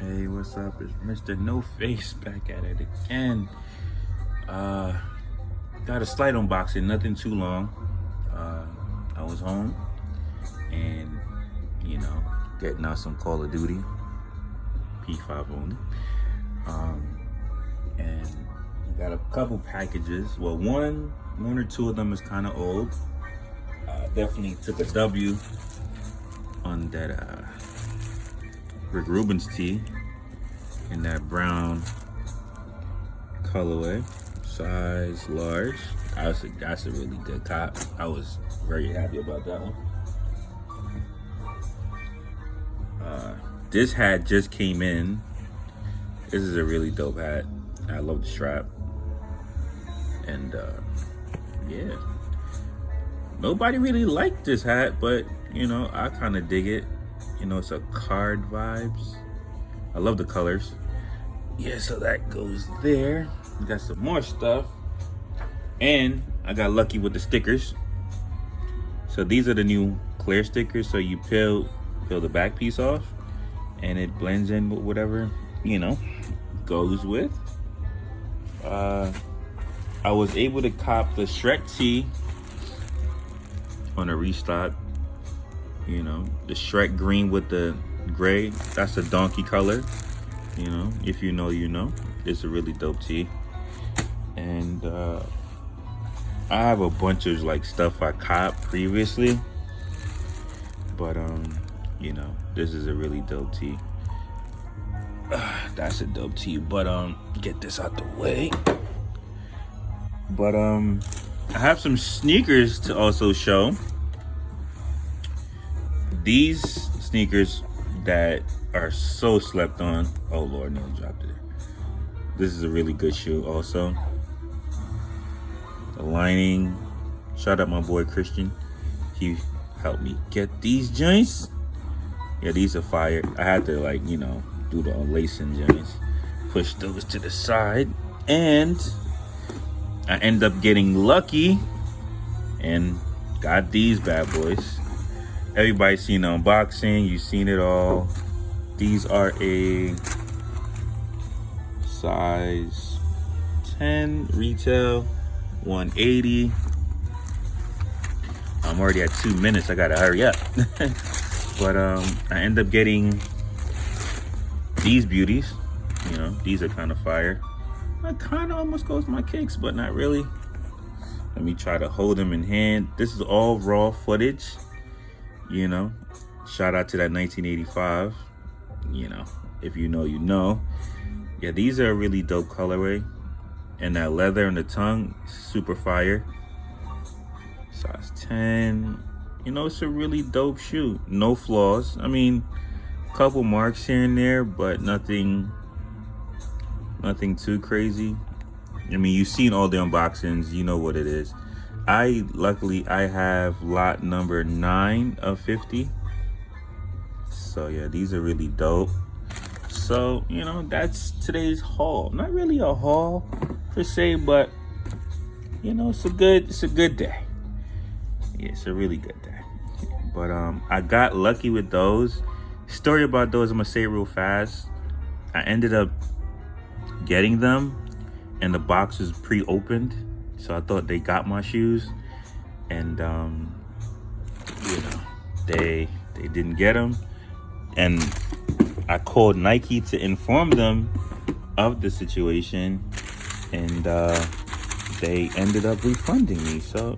Hey, what's up? It's Mr.NoFace back at it again. Got a slight unboxing, nothing too long. I was home and, getting out some Call of Duty, P5 only. And I got a couple packages. Well, one or two of them is kind of old. Definitely took a W on that Rick Rubin's tee in that brown colorway, size large. That's a really good cop. I was very happy about that one. This hat just came in. This is a really dope hat. I love the strap. And yeah, nobody really liked this hat, but I kind of dig it. It's a card vibes. I love the colors. Yeah, so that goes there. We got some more stuff. And I got lucky with the stickers. So these are the new clear stickers. So you peel the back piece off and it blends in with whatever, goes with. I was able to cop the Shrek tee on a restock. The Shrek green with the gray, that's a donkey color. If you know, you know. It's a really dope tee. And I have a bunch of stuff I copped previously, but this is a really dope tee. That's a dope tee, but get this out the way. But I have some sneakers to also show. These sneakers that are so slept on. Oh Lord, Neil dropped it. This is a really good shoe also. The lining. Shout out my boy Christian. He helped me get these joints. Yeah, these are fire. I had to do the unlacing joints. Push those to the side. And I end up getting lucky and got these bad boys. Everybody's seen the unboxing, you've seen it all. These are a size 10 retail, 180. I'm already at 2 minutes, I gotta hurry up. But I end up getting these beauties. These are kind of fire. That kind of almost goes my kicks, but not really. Let me try to hold them in hand. This is all raw footage. Shout out to that 1985. If you know, you know. Yeah, these are a really dope colorway. And that leather on the tongue, super fire. Size 10. It's a really dope shoe. No flaws. I mean, couple marks here and there, but nothing too crazy. I mean, you've seen all the unboxings, you know what it is. Luckily I have lot number 9 of 50. So yeah, these are really dope. So that's today's haul. Not really a haul per se, but it's a good day. Yeah, it's a really good day. But I got lucky with those. Story about those, I'm gonna say it real fast. I ended up getting them and the box was pre-opened. So I thought they got my shoes, and they didn't get them. And I called Nike to inform them of the situation, and they ended up refunding me. So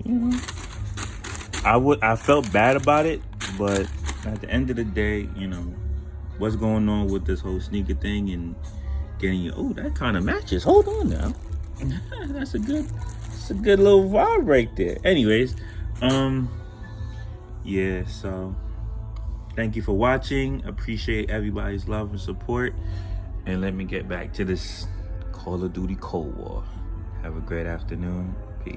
I felt bad about it, but at the end of the day, what's going on with this whole sneaker thing and getting that kind of matches. Hold on now. That's a good little vibe right there. Anyways, yeah, so thank you for watching. Appreciate everybody's love and support. And let me get back to this Call of Duty Cold War. Have a great afternoon. Peace.